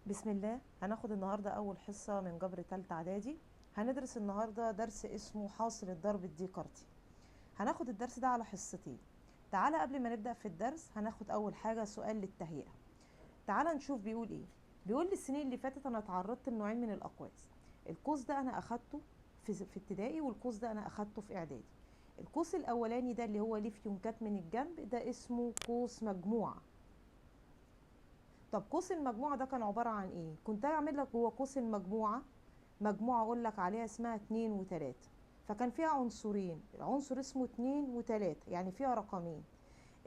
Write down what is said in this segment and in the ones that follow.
بسم الله. هناخد النهاردة أول حصة من جبر تالتة إعدادي. هندرس النهاردة درس اسمه حاصل الضرب الديكارتي. هناخد الدرس ده على حصتين. تعالى قبل ما نبدأ في الدرس هناخد أول حاجة سؤال للتهيئة. تعالى نشوف بيقول إيه. بيقول لي السنين اللي فاتت أنا اتعرضت لنوعين من الأقواس. القوس ده أنا أخدته في ابتدائي، والقوس ده أنا أخدته في إعدادي. القوس الأولاني ده اللي هو ليه فيونكات من الجنب ده اسمه قوس مجموعة. طب قوس المجموعة ده كان عبارة عن ايه؟ كنت هعمل لك جوه قوس المجموعة مجموعة اقول لك عليها اسمها 2 و3، فكان فيها عنصرين، العنصر اسمه 2 و3 يعني فيها رقمين.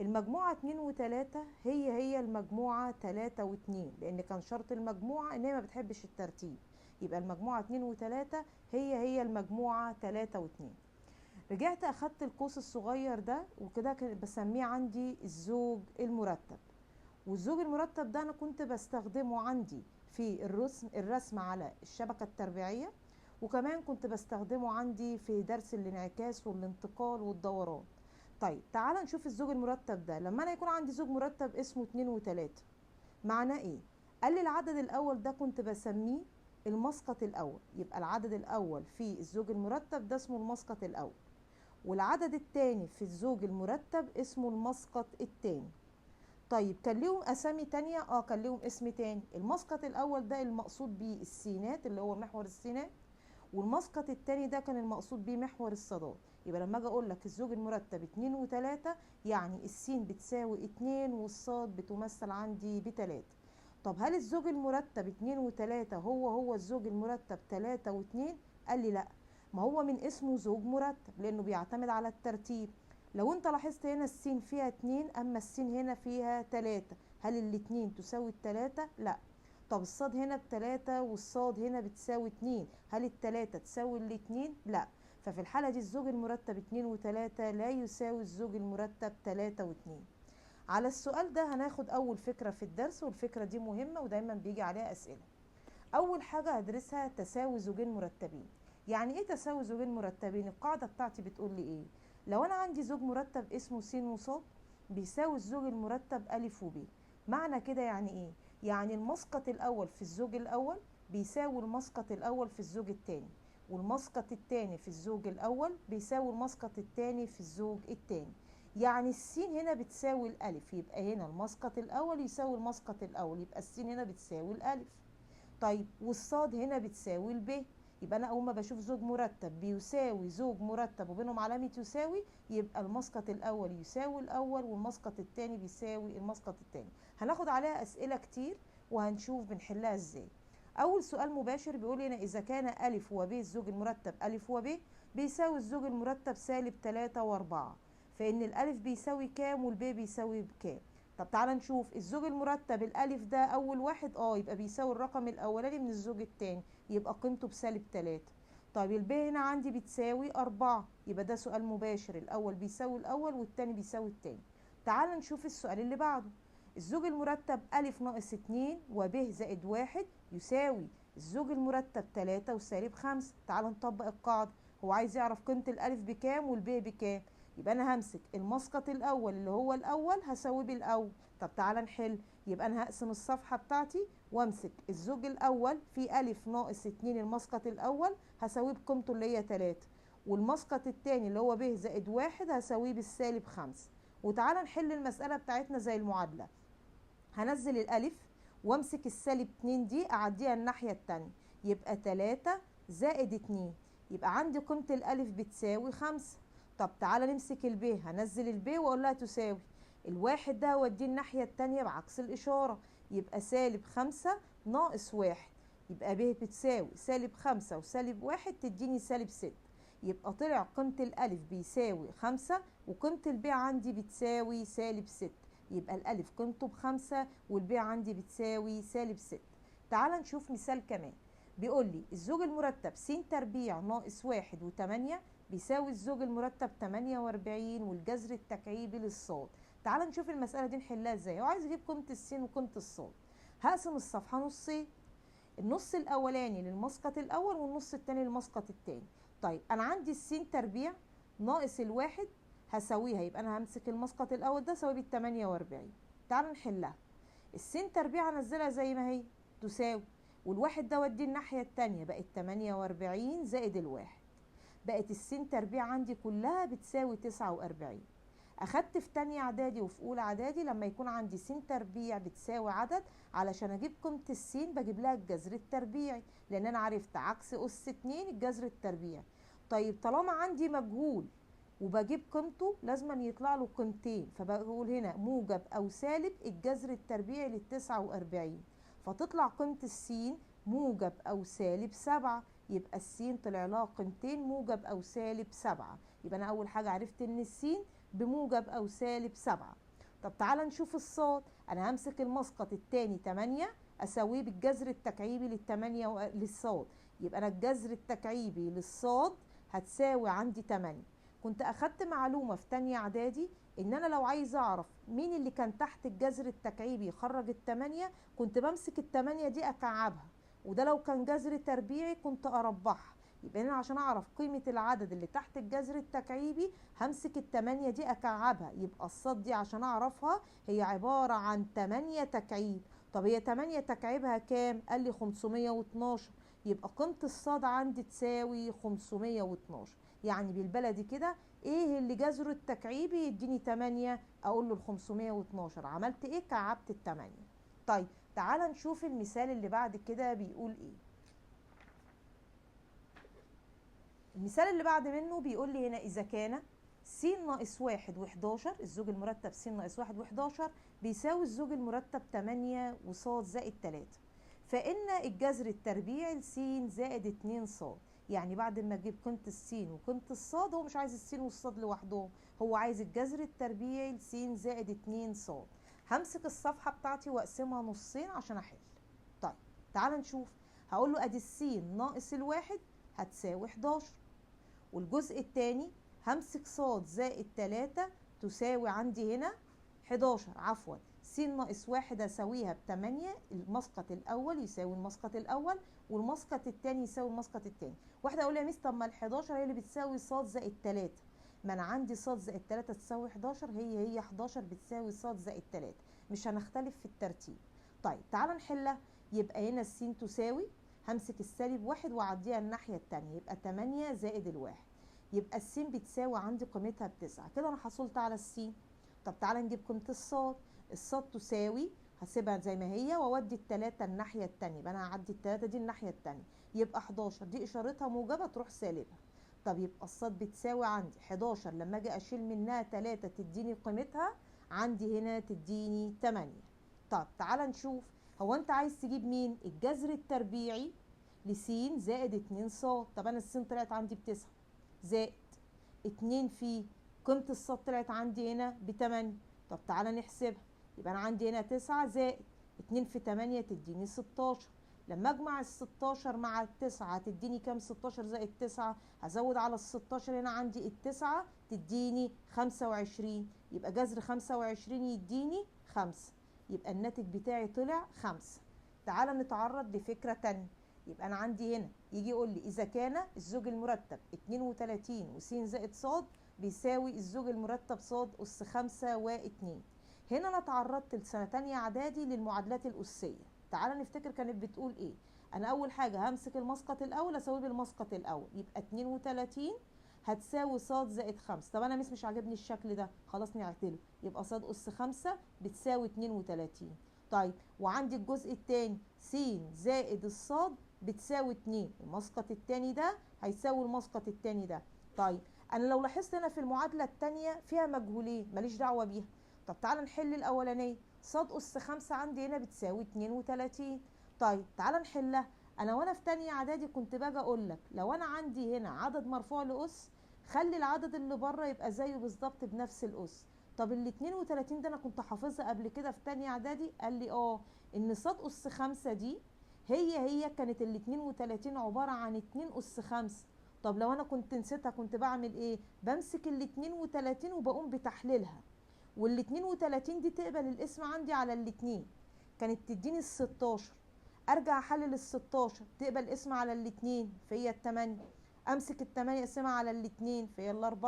المجموعة 2 و3 هي المجموعة 3 و2، لان كان شرط المجموعة ان هي ما بتحبش الترتيب، يبقى المجموعة 2 و3 هي المجموعة 3 و2. رجعت اخدت القوس الصغير ده وكده بسميه عندي الزوج المرتب. والزوج المرتب ده انا كنت بستخدمه عندي في الرسم على الشبكة التربيعية، وكمان كنت بستخدمه عندي في درس الانعكاس والانتقال والدوران. طيب تعال نشوف الزوج المرتب ده. لما انا يكون عندي زوج مرتب اسمه 2 و3 معناه ايه؟ قال لي العدد الاول ده كنت بسميه المسقط الاول، يبقى العدد الاول في الزوج المرتب ده اسمه المسقط الاول، والعدد الثاني في الزوج المرتب اسمه المسقط الثاني. طيب كان ليهم اسامي تانية؟ كان ليهم اسم تاني. المسقط الاول ده المقصود بيه السينات اللي هو محور السينات، والمسقط التاني ده كان المقصود بيه محور الصادات. يبقى لما اجي اقول لك الزوج المرتب 2 و3 يعني السين بتساوي 2 والصاد بتمثل عندي ب3. طب هل الزوج المرتب 2 و3 هو الزوج المرتب 3 و2؟ قال لي لا، ما هو من اسمه زوج مرتب لانه بيعتمد على الترتيب. لو انت لاحظت هنا السين فيها 2 اما السين هنا فيها 3، هل الاتنين تساوي التلاتة؟ لا. طب الصاد هنا ب3 والصاد هنا بتساوي 2، هل التلاتة تساوي الاتنين؟ لا. ففي الحالة دي الزوج المرتب 2 و3 لا يساوي الزوج المرتب 3 و2. على السؤال ده هناخد أول فكرة في الدرس، والفكرة دي مهمة ودايما بيجي عليها أسئلة. أول حاجة هدرسها تساوي زوجين مرتبين. يعني إيه تساوي زوجين مرتبين؟ القاعدة بتاعتي بتقول لي إيه؟ لو أنا عندي زوج مرتب اسمه س وص بيساوي الزوج المرتب أ وب. معنى كده يعني إيه؟ يعني المسقط الأول في الزوج الأول بيساوي المسقط الأول في الزوج الثاني، والمسقط الثاني في الزوج الأول بيساوي المسقط الثاني في الزوج الثاني. يعني السين هنا بتساوي الألف، يبقى هنا المسقط الأول يساوي المسقط الأول، يبقى السين هنا بتساوي الألف. طيب والصاد هنا بتساوي الب. يبقى انا اول ما بشوف زوج مرتب بيساوي زوج مرتب وبينهم علامه يساوي، يبقى المسقط الاول يساوي الاول والمسقط الثاني بيساوي المسقط الثاني. هناخد عليها اسئله كتير وهنشوف بنحلها ازاي. اول سؤال مباشر بيقول لنا اذا كان ا وب الزوج المرتب ا وب بيساوي الزوج المرتب -3 و4، فان الالف بيساوي كام والب بيساوي بكام. طب تعالى نشوف الزوج المرتب الالف ده اول واحد يبقى بيساوي الرقم الاولاني من الزوج الثاني، يبقى قيمته ب -3. طيب الب هنا عندي بتساوي 4، يبقى ده سؤال مباشر، الاول بيساوي الاول والثاني بيساوي الثاني. تعالى نشوف السؤال اللي بعده. الزوج المرتب أ ناقص 2 وب زائد 1 يساوي الزوج المرتب 3 وسالب 5. تعالى نطبق القاعدة. هو عايز يعرف قيمة الألف بكام والب بكام، يبقى انا همسك المسقط الاول اللي هو الاول هساويه بالاول. طب تعالى نحل. يبقى انا هقسم الصفحه بتاعتي وامسك الزوج الاول في ا ناقص 2 المسقط الاول هساويه بقيمته اللي هي 3، والمسقط الثاني اللي هو ب زائد 1 هساويه بالسالب 5. وتعالى نحل المساله بتاعتنا زي المعادله. هنزل الالف وامسك -2 دي اعديها الناحيه الثانيه، يبقى 3 زائد 2، يبقى عندي قيمه الالف بتساوي 5. طب تعالى نمسك الب، هنزل الب واقول لها تساوي الواحد ده اوديه الناحيه الثانيه بعكس الاشاره، يبقى -5 ناقص 1، يبقى ب بتساوي -5 وسالب 1 تديني -6. يبقى طلع قيمه الالف بيساوي 5 وقيمه الب عندي بتساوي -6، يبقى الألف قيمته ب5 والبي عندي بتساوي -6. تعال نشوف مثال كمان. بيقول لي الزوج المرتب س تربيع ناقص 1 و8 بيساوي الزوج المرتب 48 والجذر التكعيبي للصاد. تعال نشوف المسألة دي نحلها ازاي. هو عايز يجيب قيمة السين وقيمة الصاد. هقسم الصفحة نصين، النص الأولاني للمسقط الأول والنص التاني للمسقط التاني. طيب أنا عندي السين تربيع ناقص الواحد هساويها، يبقى انا همسك المسقط الاول ده اساويه بال48. تعالوا نحلها. السين تربيع هنزلها زي ما هي، تساوي، والواحد ده وديه الناحية التانية بقت 48 زائد الواحد، بقت السين تربيع عندي كلها بتساوي 49. اخدت في تانية اعدادي وفي اولى اعدادي لما يكون عندي س تربيع بتساوي عدد، علشان اجيب قيمة السين بجيب لها الجذر التربيعي، لان انا عرفت عكس اس 2 الجذر التربيعي. طيب طالما عندي مجهول وبجيب قيمته لازم يطلع له قيمتين، فبقول هنا موجب او سالب الجذر التربيعي لل49، فتطلع قيمة السين موجب او سالب 7، يبقى السين طلع لها قيمتين موجب او سالب 7. يبقى انا اول حاجة عرفت ان السين بموجب او سالب 7. طب تعالى نشوف الصاد. انا همسك المسقط التاني 8 اساويه بالجذر التكعيبي للتمانية للصاد، يبقى انا الجذر التكعيبي للصاد هتساوي عندي 8. كنت اخدت معلومة في تانية اعدادي ان انا لو عايزه اعرف مين اللي كان تحت الجذر التكعيبي يخرج التمانية كنت بمسك التمانية دي اكعبها، وده لو كان جذر تربيعي كنت اربعها. يبقى انا عشان اعرف قيمة العدد اللي تحت الجذر التكعيبي همسك التمانية دي اكعبها، يبقى الصاد دي عشان اعرفها هي عبارة عن 8 تكعيب. طب هي 8 تكعيبها كام؟ قال لي 512، يبقى قيمة الصاد عندي تساوي 512. يعني بالبلدي كده ايه اللي جذره التكعيبي يديني 8؟ اقول له ال 512. عملت ايه؟ كعبت التمانية. طيب تعال نشوف المثال اللي بعد كده بيقول ايه. المثال اللي بعد منه بيقول لي هنا إذا كان س ناقص 1 و11 الزوج المرتب س ناقص 1 و11 بيساوي الزوج المرتب 8 وص زائد 3، فإن الجذر التربيعي لس زائد 2 ص. يعني بعد ما اجيب قيمة السين وقيمة الصاد هو مش عايز السين والصاد لوحدهم، هو عايز الجذر التربيعي لس زائد 2 ص. همسك الصفحة بتاعتي واقسمها نصين عشان احل. طيب تعال نشوف. هقول له ادي السين ناقص الواحد هتساوي 11، والجزء الثاني همسك ص زائد 3 تساوي عندي هنا 11، عفوا س ناقص 1 اساويها ب8، المسقط الاول يساوي المسقط الاول والمسقط الثاني يساوي المسقط الثاني. واحده اقول يا ميس طب ما ال11 هي اللي بتساوي ص زائد 3، ما انا عندي ص زائد 3 تساوي 11، هي 11 بتساوي ص زائد 3، مش هنختلف في الترتيب. طيب تعالى نحلها. يبقى هنا الس تساوي، همسك السالب 1 واعديها الناحيه الثانيه يبقى 8 زائد الواحد، يبقى الس بتساوي عندي قيمتها ب9. كده انا حصلت على الس. طب تعالى نجيب قيمه الصاد. الصاد تساوي، هسيبها زي ما هي واودي التلاتة الناحيه التانية، يبقى انا هعدي التلاتة دي الناحيه التانية يبقى 11، دي اشارتها موجبه تروح سالبه. طب يبقى الصاد بتساوي عندي 11 لما اجي اشيل منها 3 تديني قيمتها عندي هنا تديني 8. طب تعالى نشوف. هو انت عايز تجيب مين؟ الجذر التربيعي لس زائد 2 ص. طب انا الس طلعت عندي ب9 زائد 2 في قيمة الصاد طلعت عندي هنا ب8. طب تعالى نحسبها. يبقى انا عندي هنا 9 زائد 2 في 8 تديني 16. لما اجمع ال16 مع ال9 هتديني كام؟ 16 زائد 9 هزود على ال16 هنا عندي ال9 تديني 25، يبقى جذر 25 يديني 5، يبقى الناتج بتاعي طلع 5. تعالى نتعرض لفكرة تانية. يبقى انا عندي هنا يجي يقول لي اذا كان الزوج المرتب 32 وس زائد ص بيساوي الزوج المرتب ص اس 5 و2. هنا انا اتعرضت لسنه تانية اعدادي للمعادلات الاسيه. تعالى نفتكر كانت بتقول ايه. انا اول حاجه همسك المسقط الاول اساويه بالمسقط الاول، يبقى 32 هتساوي ص زائد 5. طب انا مش عاجبني الشكل ده، خلاص نعتله، يبقى ص اس 5 بتساوي 32. طيب وعندي الجزء الثاني س زائد الصاد بتساوي 2، المسقط الثاني ده هيساوي المسقط الثاني ده. طيب انا لو لاحظت هنا في المعادله الثانيه فيها مجهولين ماليش دعوه بيها. طب تعالى نحل الاولانيه. ص اس 5 عندي هنا بتساوي 32. طيب تعالى نحلها. انا وانا في تانية اعدادي كنت باجي اقول لك لو انا عندي هنا عدد مرفوع لاس خلي العدد اللي بره يبقى زيه بالظبط بنفس الاس. طب ال 32 ده انا كنت حافظها قبل كده في تانية اعدادي. قال لي ان ص اس 5 دي هي كانت ال 32 عباره عن 2 اس 5. طب لو انا كنت نسيتها كنت بعمل ايه؟ بمسك ال 32 وبقوم بتحليلها، وال 32 دي تقبل الاسم عندي على الاتنين كانت تديني ال 16. ارجع احلل ال 16 تقبل اسم على الاتنين فهي ال8. امسك ال8 اقسمها على الاتنين فهي ال4.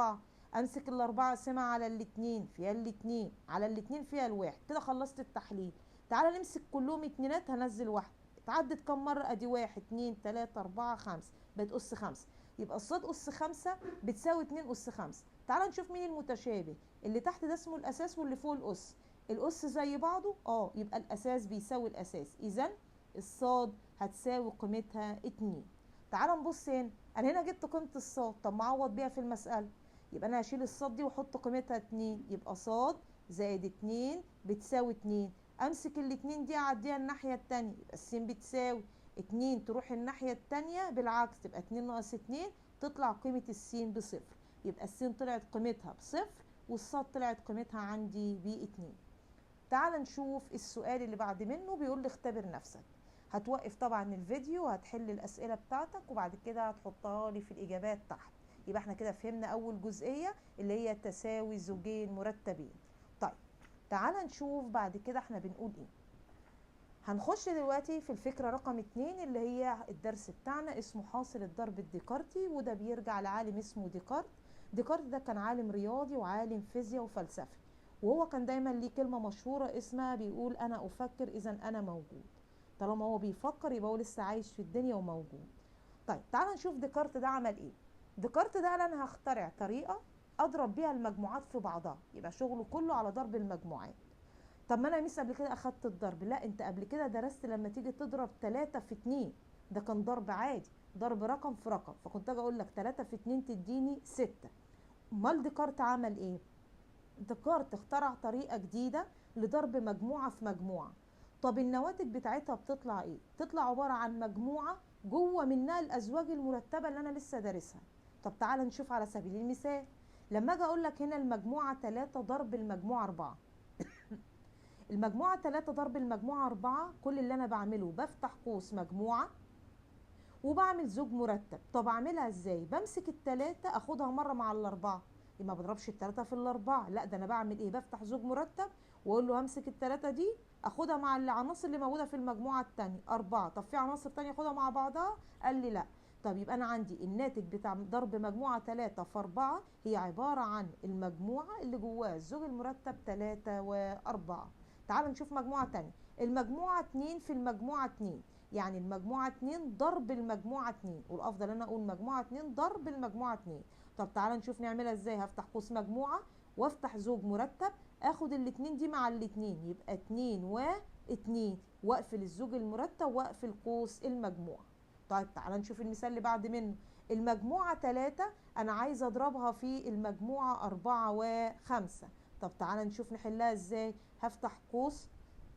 امسك ال4 اقسمها على الاتنين فيها الاتنين، على الاتنين فيها الواحد. كده خلصت التحليل. تعالى نمسك كلهم اتنينات هنزل واحده تعدت كم مرة؟ ادي 1 2 3 4 5 بقت أس 5. يبقى الصاد أس 5 بتساوي 2 أس 5. تعال نشوف مين المتشابه. اللي تحت ده اسمه الأساس واللي فوق الأس. الأس زي بعضه؟ يبقى الأساس بيساوي الأساس، إذا الصاد هتساوي قيمتها 2. تعال نبص هنا، أنا هنا جبت قيمة الصاد، طب ما أعوض بيها في المسألة. يبقى أنا هشيل الصاد دي وأحط قيمتها 2، يبقى صاد زائد 2 بتساوي 2. امسك الاتنين دي اعديها الناحيه التانيه، يبقى السين بتساوي 2 تروح الناحيه التانيه بالعكس، تبقى 2 ناقص 2 تطلع قيمه السين بصفر. يبقى السين طلعت قيمتها بصفر والصاد طلعت قيمتها عندي ب2. تعال نشوف السؤال اللي بعد منه. بيقول لي اختبر نفسك. هتوقف طبعا الفيديو وهتحل الاسئله بتاعتك وبعد كده هتحطها لي في الاجابات تحت. يبقى احنا كده فهمنا اول جزئيه اللي هي تساوي زوجين مرتبين. طيب تعال نشوف بعد كده احنا بنقول ايه. هنخش دلوقتي في الفكرة رقم 2 اللي هي الدرس بتاعنا اسمه حاصل الضرب الديكارتي، وده بيرجع لعالم اسمه ديكارت. ديكارت ده كان عالم رياضي وعالم فيزياء وفلسفي، وهو كان دايما ليه كلمة مشهورة اسمها بيقول أنا أفكر إذا أنا موجود. طالما هو بيفكر يبقى هو لسه عايش في الدنيا وموجود. طيب تعال نشوف ديكارت ده عمل ايه. ديكارت ده قال أنا هخترع طريقة أضرب بيها المجموعات في بعضها، يبقى شغله كله على ضرب المجموعات. طب ما انا ميس قبل كده اخدت الضرب. لا، انت قبل كده درست لما تيجي تضرب 3 في 2 ده كان ضرب عادي، ضرب رقم في رقم، فكنت اجي اقول لك 3 في 2 تديني 6. امال ديكارت عمل ايه؟ ديكارت اخترع طريقه جديده لضرب مجموعه في مجموعه. طب النواتج بتاعتها بتطلع ايه؟ تطلع عباره عن مجموعه جوه منها الازواج المرتبه اللي انا لسه دارسها. طب تعال نشوف على سبيل المثال. لما اجي اقول لك هنا المجموعه 3 ضرب المجموعه 4، المجموعة 3 ضرب المجموعة 4، كل اللي أنا بعمله بفتح قوس مجموعة وبعمل زوج مرتب. طب أعملها إزاي؟ بمسك ال3 أخدها مرة مع ال4، يبقى ما بضربش ال3 في ال4، لا ده أنا بعمل إيه؟ بفتح زوج مرتب وأقول له همسك ال3 دي أخدها مع العناصر اللي موجودة في المجموعة التانية 4. طب في عناصر تانية أخدها مع بعضها؟ قال لي لا. طب يبقى أنا عندي الناتج بتاع ضرب مجموعة 3 في 4 هي عبارة عن المجموعة اللي جواها الزوج المرتب 3 و4. تعالوا نشوف مجموعة تانية. المجموعة 2 في المجموعة 2، يعني المجموعة 2 ضرب المجموعة 2، والأفضل أنا أقول مجموعة 2 ضرب المجموعة 2. طب تعالى نشوف نعملها إزاي. هفتح قوس مجموعة وافتح زوج مرتب، اخد الاتنين دي مع الاتنين يبقى 2 و2، واقفل الزوج المرتب واقفل قوس المجموعة. طيب تعالى نشوف المثال اللي بعد منه. المجموعة 3 أنا عايزة أضربها في المجموعة 4 و5. طب تعالى نشوف نحلها إزاي. هفتح قوس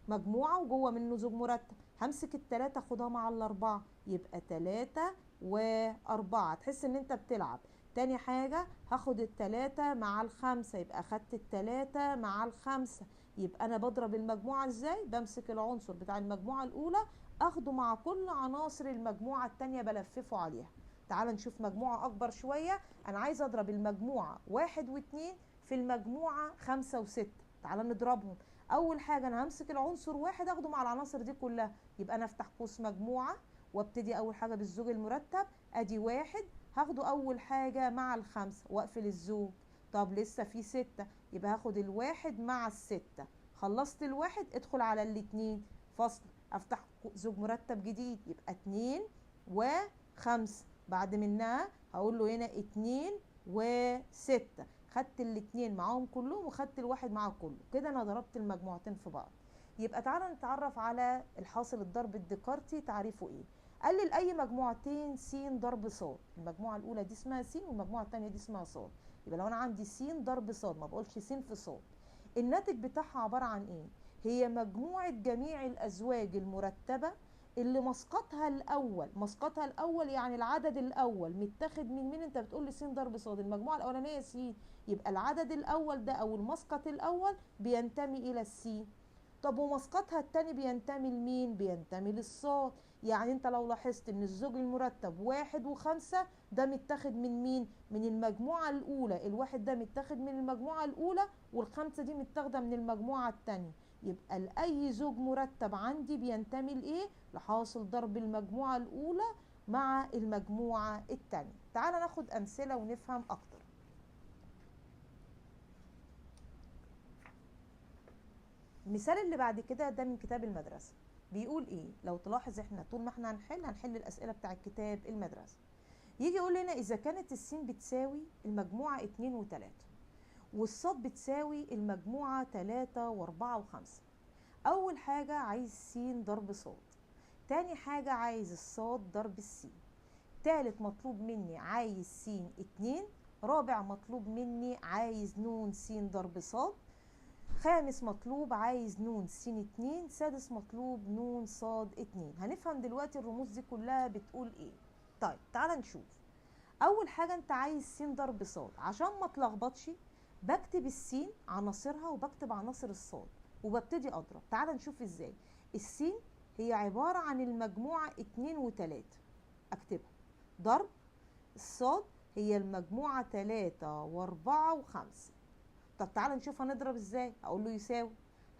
مجموعة وجوه منه زوج مرتب، همسك ال3 اخدها مع ال4 يبقى 3 و4، تحس ان انت بتلعب. تاني حاجة هاخد ال3 مع ال5 يبقى اخدت ال3 مع ال5. يبقى انا بضرب المجموعة ازاي؟ بمسك العنصر بتاع المجموعة الاولى اخده مع كل عناصر المجموعة التانية بلففه عليها. تعال نشوف مجموعة اكبر شوية. انا عايزة اضرب المجموعة 1 و2 في المجموعة 5 و6. تعال نضربهم. اول حاجه انا همسك العنصر 1 اخده مع العناصر دي كلها، يبقى انا افتح قوس مجموعه وابتدي اول حاجه بالزوج المرتب، ادي 1 هاخده اول حاجه مع ال5 واقفل الزوج. طب لسه في 6، يبقى هاخد ال1 مع ال6. خلصت ال1 ادخل على الاتنين فصل، افتح زوج مرتب جديد يبقى 2 و5. بعد منها هقول له هنا 2 و6، خدت الاتنين معاهم كلهم وخدت الواحد معاه كله، كده انا ضربت المجموعتين في بعض. يبقى تعالى نتعرف على الحاصل الضرب الديكارتي تعريفه ايه. قال لي لاي مجموعتين س ضرب ص، المجموعه الاولى دي اسمها س والمجموعه الثانيه دي اسمها ص. يبقى لو انا عندي س ضرب ص ما بقولش س في ص، الناتج بتاعها عباره عن ايه؟ هي مجموعه جميع الازواج المرتبه اللي مسقطها الاول. مسقطها الاول يعني العدد الاول متاخد من مين؟ انت بتقول لي س ضرب ص، المجموعه الاولانيه س، يبقى العدد الاول ده او المسقط الاول بينتمي الى السين. طب ومسقطها التاني بينتمي لمين؟ بينتمي للصاد. يعني انت لو لاحظت ان الزوج المرتب 1 و5 ده متاخد من مين؟ من المجموعه الاولى. الواحد ده متاخد من المجموعه الاولى والخمسه دي متاخده من المجموعه التانيه. يبقى لاي زوج مرتب عندي بينتمي لايه؟ لحاصل ضرب المجموعه الاولى مع المجموعه التانيه. تعال ناخد امثله ونفهم اكتر. المثال اللي بعد كده ده من كتاب المدرسة. بيقول ايه؟ لو تلاحظ احنا طول ما احنا هنحل الاسئله بتاع كتاب المدرسه. يجي يقول لنا اذا كانت السين بتساوي المجموعه 2 و3 والصاد بتساوي المجموعه 3 و4 و5. اول حاجه عايز س ضرب صاد، تاني حاجه عايز الصاد ضرب السين، تالت مطلوب مني عايز س 2، رابع مطلوب مني عايز ن س ضرب صاد، خامس مطلوب عايز ن س 2، سادس مطلوب ن ص 2. هنفهم دلوقتي الرموز دي كلها بتقول ايه. طيب تعال نشوف. اول حاجه انت عايز س ضرب ص، عشان ما اتلخبطش بكتب السين عناصرها وبكتب عناصر الصاد وببتدي اضرب. تعال نشوف ازاي. السين هي عباره عن المجموعه 2 و3، اكتبها ضرب الصاد هي المجموعه 3 و4 و5. طب تعال نشوف هنضرب ازاي. اقول له يساوي،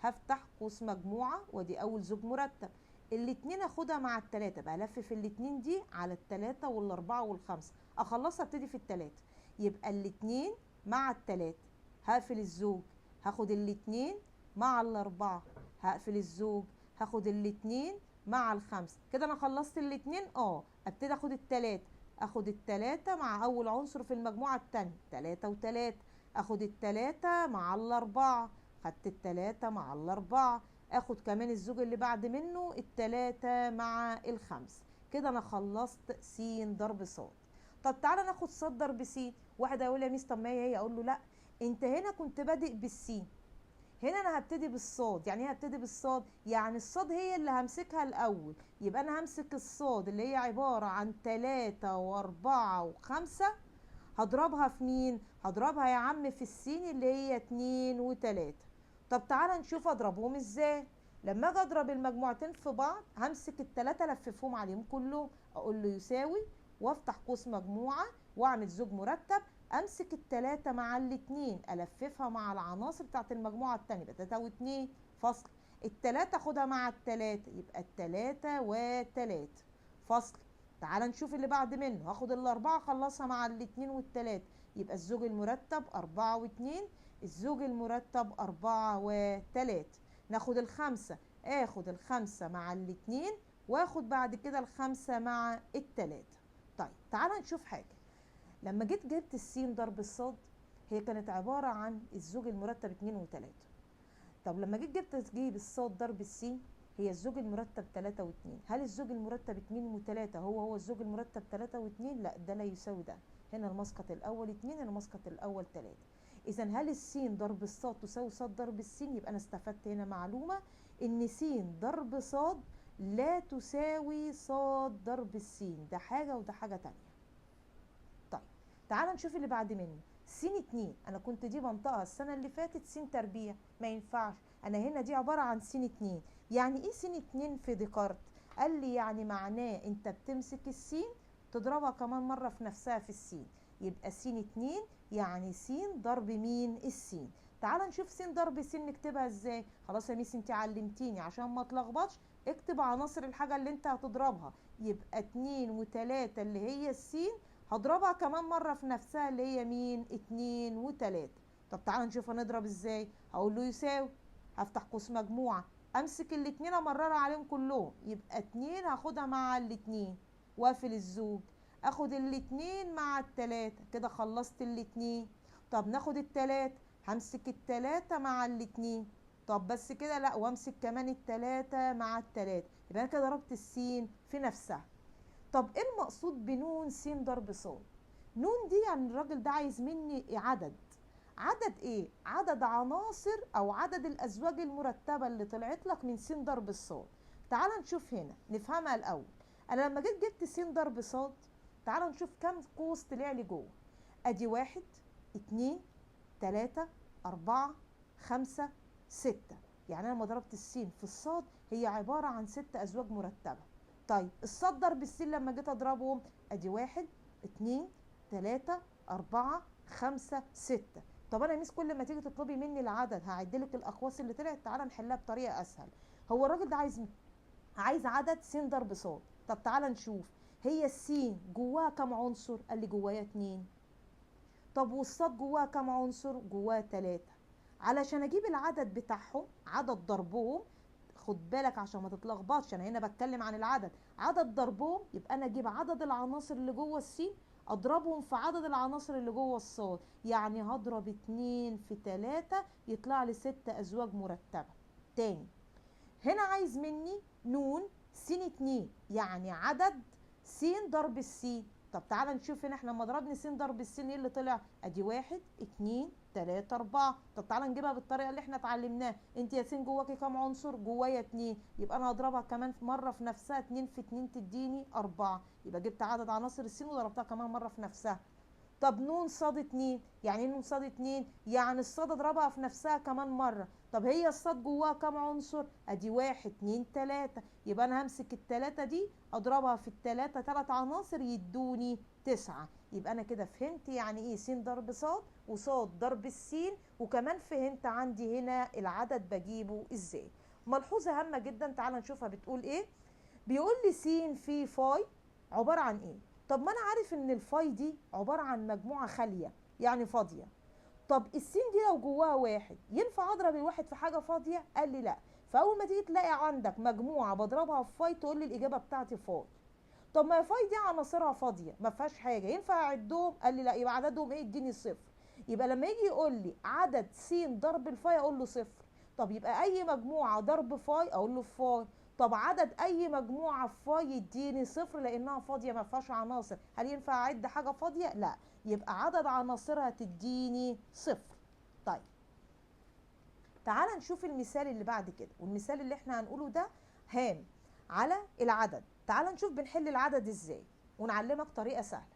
هفتح قوس مجموعه وادي اول زوج مرتب، الاتنين اخدها مع التلاته، بقى الفف الاتنين دي على التلاته والاربعه والخمسه، اخلصها ابتدي في التلاته، يبقى الاتنين مع التلاته، هقفل الزوج هاخد الاتنين مع الاربعه، هقفل الزوج هاخد الاتنين مع الخمسه. كده انا خلصت الاتنين. ابتدي اخد التلاته، اخد التلاته مع اول عنصر في المجموعه التانيه، تلاته وتلاته، اخد التلاتة مع الاربعة، خدت التلاتة مع الاربعة، اخد كمان الزوج اللي بعد منه التلاتة مع الخمس. كده انا خلصت س ضرب ص. طب تعالى ناخد ص ضرب س. واحد هيقول يا ميس طب ما هي، اقول له لا، انت هنا كنت بادئ بالسين، هنا انا هبتدي بالصاد. يعني ايه هبتدي بالصاد؟ يعني الصاد هي اللي همسكها الاول، يبقى انا همسك الصاد اللي هي عبارة عن 3 و4 و5، هضربها في مين؟ هضربها يا عم في السين اللي هي 2 و3. طب تعالى نشوف اضربهم ازاي. لما اجي اضرب المجموعتين في بعض همسك التلاتة الففهم عليهم كلهم، اقول له يساوي وافتح قوس مجموعة واعمل زوج مرتب، امسك التلاتة مع الاتنين الففها مع العناصر بتاعت المجموعة التانية، يبقى 3 و2 فصل، التلاتة اخدها مع التلاتة يبقى التلاتة وتلاتة فصل. تعال نشوف اللي بعد منه، هاخد الاربعة اخلصها مع الاتنين والتلاتة، يبقى الزوج المرتب 4 و2، الزوج المرتب 4 و3. ناخد الخمسة، اخد الخمسة مع الاتنين واخد بعد كده الخمسة مع التلاتة. طيب تعال نشوف حاجة. لما جيت جبت السين ضرب الصاد هي كانت عبارة عن الزوج المرتب 2 و3. طب لما جيت جبت تجيب الصاد ضرب السين هي الزوج المرتب 3 و2. هل الزوج المرتب 2 و3 هو الزوج المرتب 3 و2؟ لا، ده لا يساوي ده. هنا المسقط الاول 2، هنا المسقط الاول 3. اذا هل السين ضرب الصاد تساوي صاد ضرب السين؟ يبقى انا استفدت هنا معلومه ان س ضرب صاد لا تساوي صاد ضرب السين، ده حاجه وده حاجه تانية. طيب تعال نشوف اللي بعد منه. س 2 انا كنت دي بنطقها السنه اللي فاتت س تربيع، ما ينفعش، انا هنا دي عباره عن س 2. يعني ايه س 2 في ديكارت؟ قال لي يعني معناه انت بتمسك السين تضربها كمان مره في نفسها في السين، يبقى س 2 يعني س ضرب مين؟ السين. تعال نشوف س ضرب س نكتبها ازاي. خلاص يا ميس انت علمتيني عشان ما اتلخبطش، اكتب عناصر الحاجه اللي انت هتضربها، يبقى 2 و3 اللي هي السين، هضربها كمان مرة في نفسها اللي هي مين؟ 2 و3. طب تعالى نشوف هنضرب ازاي. هقول له يساوي، هفتح قوس مجموعة، امسك الاتنين امررها عليهم كلهم، يبقى 2 هاخدها مع الاتنين واقفل الزوج، اخد الاتنين مع التلاتة، كده خلصت الاتنين. طب ناخد التلاتة، همسك التلاتة مع الاتنين. طب بس كده؟ لا، وامسك كمان التلاتة مع التلاتة، يبقى انا كده ضربت السين في نفسها. طب ايه المقصود بنون س ضرب ص؟ نون دي يعني الراجل ده عايز مني عدد. عدد ايه؟ عدد عناصر او عدد الازواج المرتبه اللي طلعت لك من س ضرب الصاد. تعال نشوف هنا نفهمها الاول. انا لما جيت جبت س ضرب صاد، تعال نشوف كم قوس طلع لي جوه. ادي 1 2 3 4 5 6. يعني انا لما ضربت السين في الصاد هي عباره عن 6 ازواج مرتبه. طيب الصاد ضرب السين لما جيت اضربهم، ادي 1 2 3 4 5 6. طب انا ميس كل ما تيجي تطلبي مني العدد هعدلك الاقواس اللي طلعت. تعالى نحلها بطريقه اسهل. هو الراجل ده عايز عدد س ضرب ص. طب تعالى نشوف هي السين جواها كام عنصر؟ قال لي جواها 2. طب والصاد جواها كام عنصر؟ جواها 3. علشان اجيب العدد بتاعهم، عدد ضربهم، خد بالك عشان ما تتلخبطش، انا هنا بتكلم عن العدد. عدد ضربهم يبقى انا اجيب عدد العناصر اللي جوه السين اضربهم في عدد العناصر اللي جوه الصاد، يعني هضرب 2 في 3 يطلع لي 6 ازواج مرتبة. تاني، هنا عايز مني نون س 2، يعني عدد س ضرب السين. طب تعالى نشوف هنا احنا لما ضربنا س ضرب السين ايه اللي طلع؟ ادي 1 2 3 4. طب تعالى نجيبها بالطريقه اللي احنا اتعلمناها. انت يا س جواكي كام عنصر؟ جوايا 2، يبقى انا هضربها كمان مره في نفسها، 2 في 2 تديني 4، يبقى جبت عدد عناصر السين وضربتها كمان مره في نفسها. طب نون صاد 2، يعني ايه نون صاد 2؟ يعني الصاد اضربها في نفسها كمان مره. طب هي الصاد جواها كام عنصر؟ ادي 1 2 3، يبقى انا همسك التلاتة دي اضربها في التلاتة 3 عناصر يدوني 9. يبقى انا كده فهمت يعني ايه س ضرب صاد وصاد ضرب السين، وكمان فهمت عندي هنا العدد بجيبه ازاي. ملحوظه هامه جدا، تعالى نشوفها بتقول ايه. بيقول لي س في فاي عباره عن ايه؟ طب ما انا عارف ان الفاي دي عباره عن مجموعه خاليه يعني فاضيه. طب السين دي لو جواها واحد ينفع اضرب الواحد في حاجه فاضيه؟ قال لي لا. فاول ما تيجي تلاقي عندك مجموعه بضربها في فاي تقول لي الاجابه بتاعتي فاي. طب ما فاي دي عناصرها فاضيه ما فيهاش حاجه، ينفع اعدهم؟ قال لي لا. يبقى عددهم ايه؟ اديني صفر. يبقى لما يجي يقول لي عدد س ضرب الفاي اقول له صفر. طب يبقى اي مجموعه ضرب فاي اقول له فاي. طب عدد اي مجموعه في فاي يديني صفر لانها فاضيه ما فيهاش عناصر. هل ينفع اعد حاجه فاضيه؟ لا. يبقى عدد عناصرها تديني صفر. طيب تعال نشوف المثال اللي بعد كده، والمثال اللي احنا هنقوله ده هام على العدد. تعال نشوف بنحل العدد ازاي ونعلمك طريقة سهلة.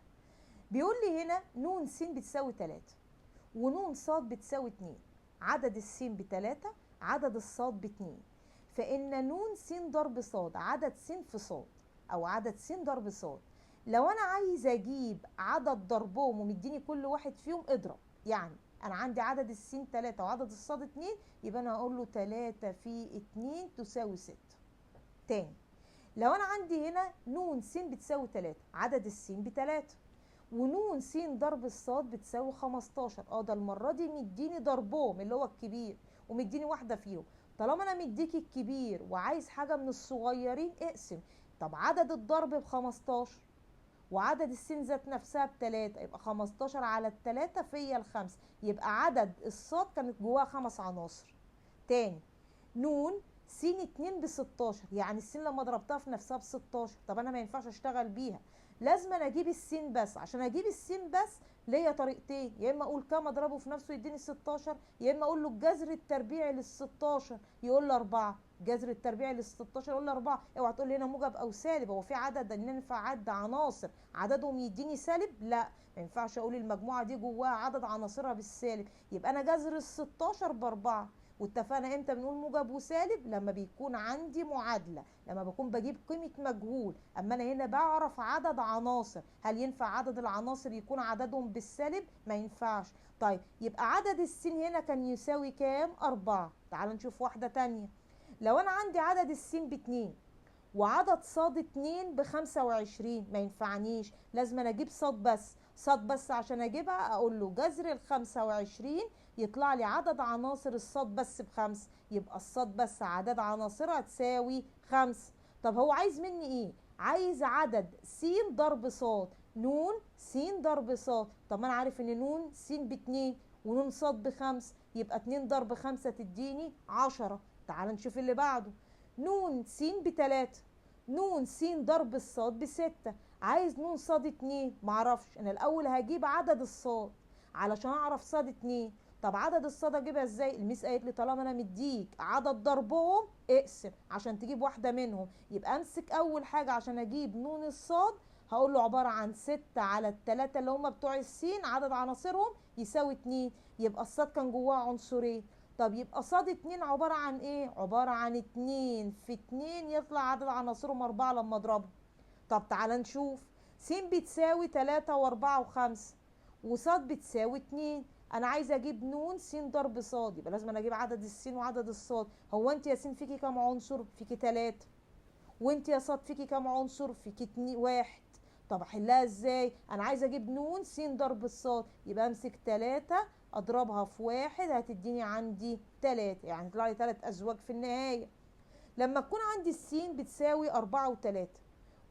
بيقول لي هنا نون س بتساوي 3 ونون ص بتساوي 2. عدد السين ب3 عدد الصاد ب2، فإن نون س ضرب ص عدد س في ص، أو عدد س ضرب ص. لو أنا عايز أجيب عدد ضربهم ومديني كل واحد فيهم اضرب. يعني أنا عندي عدد السين 3 وعدد الصاد 2، يبقى أنا هقول له 3 في 2 تساوي 6. تاني، لو أنا عندي هنا نون س بتساوي 3 عدد السين ب3 ونون س ضرب الصاد بتساوي 15. ده المره دي مديني ضربهم اللي هو الكبير ومديني واحده فيهم. طالما انا مديك الكبير وعايز حاجه من الصغيرين اقسم. طب عدد الضرب ب15 وعدد السين ذات نفسها ب3، يبقى 15 على ال3 في ال5، يبقى عدد الصاد كانت جواها 5 عناصر. تاني، نون س 2 ب16، يعني السين لما ضربتها في نفسها ب16. طب انا ما ينفعش اشتغل بيها، لازم انا اجيب السين بس. عشان اجيب السين بس ليا طريقتين، يا اما اقول كام اضربه في نفسه يديني 16، يا اما اقول له الجذر التربيعي لل16 يقول لي 4. جذر التربيعي لل16 يقول لي 4. اوعى تقول لي هنا موجب او سالب، هو في عدد ان ينفع اعد عناصر عددهم يديني سالب؟ لا، ما ينفعش اقول المجموعه دي جواها عدد عناصرها بالسالب. يبقى انا جذر ال16 ب4. واتفقنا امتى بنقول موجب وسالب؟ لما بيكون عندي معادله، لما بكون بجيب قيمه مجهول. اما انا هنا بعرف عدد عناصر، هل ينفع عدد العناصر يكون عددهم بالسالب؟ ما ينفعش. طيب يبقى عدد السين هنا كان يساوي كام؟ 4. تعال نشوف واحده تانية. لو انا عندي عدد السين ب2 وعدد صاد 2 ب25، ما ينفعنيش، لازم انا اجيب صاد بس. صاد بس عشان اجيبها اقول له جذر ال25 يطلع لي عدد عناصر الصاد بس ب5، يبقى الصاد بس عدد عناصرها تساوي 5. طب هو عايز مني ايه؟ عايز عدد س ضرب صاد. نون س ضرب صاد. طب ما انا عارف ان نون س ب2 ونون صاد ب5، يبقى 2 ضرب 5 تديني 10. تعال نشوف اللي بعده. نون س ب3 نون س ضرب الصاد ب6. عايز نون صاد 2، معرفش. انا الاول هجيب عدد الصاد علشان اعرف صاد 2. طب عدد الصاد اجيبها ازاي؟ الميس قالت لي طالما انا مديك عدد ضربهم اقسم عشان تجيب واحده منهم. يبقى امسك اول حاجه عشان اجيب نون الصاد هقول له عباره عن 6 على ال3 اللي هم بتوع السين عدد عناصرهم يساوي 2. يبقى الصاد كان جواه عنصرين. طب يبقى صاد 2 عباره عن ايه؟ عباره عن 2 في 2 يطلع عدد عناصرهم 4 لما اضربهم. طب تعال نشوف. س بتساوي 3 و4 و5 وصاد بتساوي 2. انا عايزه اجيب نون س ضرب صاد، يبقى لازم انا اجيب عدد السين وعدد الصاد. هو انت يا س فيكي كام عنصر؟ فيكي 3. وانت يا صاد فيكي كام عنصر؟ فيكي 2 1. طب احلها ازاي؟ انا عايزه اجيب نون س ضرب الصاد، يبقى امسك 3 اضربها في 1 هتديني عندي 3، يعني طلع لي 3 ازواج في النهايه. لما تكون عندي السين بتساوي 4 و3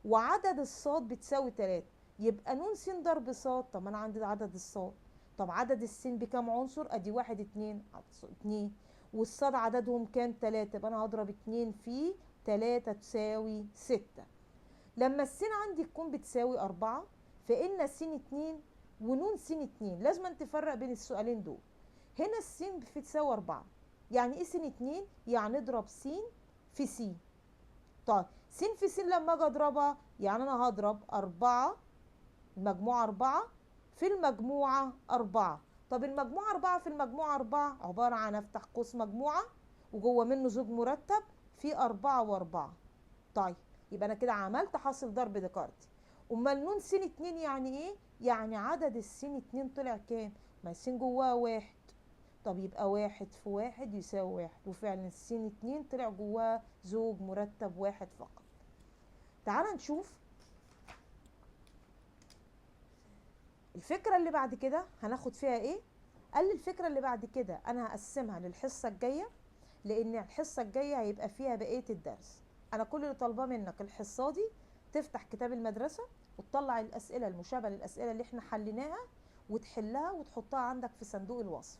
وعدد الصاد بتساوي 3، يبقى ن س ضرب صاد. طب انا عندي عدد الصاد، طب عدد السين بكام عنصر؟ ادي 1 2 والصاد عددهم كام؟ 3، يبقى انا هضرب 2 في 3 تساوي 6. لما السين عندي تكون بتساوي 4 فإن س 2 ونون س 2 لازم تفرق بين السؤالين دول. هنا السين بتساوي 4، يعني ايه س 2؟ يعني اضرب س في س. طيب س في س لما اجي اضربها يعني انا هضرب 4 المجموعة 4 في المجموعة 4. طب المجموعة 4 في المجموعة 4 عبارة عن افتح قوس مجموعة وجوه منه زوج مرتب في 4 و4. طيب يبقى انا كده عملت حاصل ضرب ديكارتي. امال ن س 2 يعني ايه؟ يعني عدد السين 2 طلع كام؟ ما السين جواها 1. طب يبقى 1 في 1 يساوي 1، وفعلا السين 2 طلع جواها زوج مرتب 1 فقط. تعال نشوف الفكرة اللي بعد كده هناخد فيها ايه. قال لي الفكرة اللي بعد كده انا هقسمها للحصة الجاية، لان الحصة الجاية هيبقى فيها بقية الدرس. انا كل اللي طالباه منك الحصة دي تفتح كتاب المدرسة وتطلع الاسئلة المشابهة للاسئلة اللي احنا حليناها وتحلها وتحطها عندك في صندوق الوصف.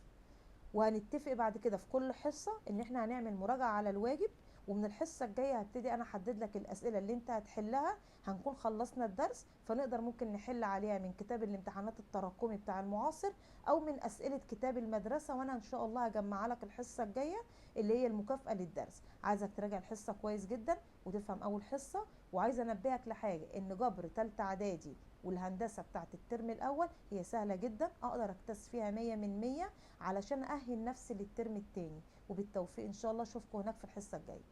وهنتفق بعد كده في كل حصة ان احنا هنعمل مراجعة على الواجب، ومن الحصة الجاية هبتدي انا احدد لك الاسئلة اللي انت هتحلها. هنكون خلصنا الدرس فنقدر ممكن نحل عليها من كتاب الامتحانات التراكمي بتاع المعاصر او من اسئلة كتاب المدرسة، وانا ان شاء الله هجمع لك الحصة الجاية اللي هي المكافأة للدرس. عايزك تراجع الحصة كويس جدا وتفهم اول حصة. وعايزة انبهك لحاجة، ان جبر تالتة اعدادي والهندسة بتاعت الترم الاول هي سهلة جدا، اقدر اكتسب فيها 100 من 100 علشان اهل نفسي للترم التاني. وبالتوفيق ان شاء الله اشوفكم هناك في الحصه الجايه.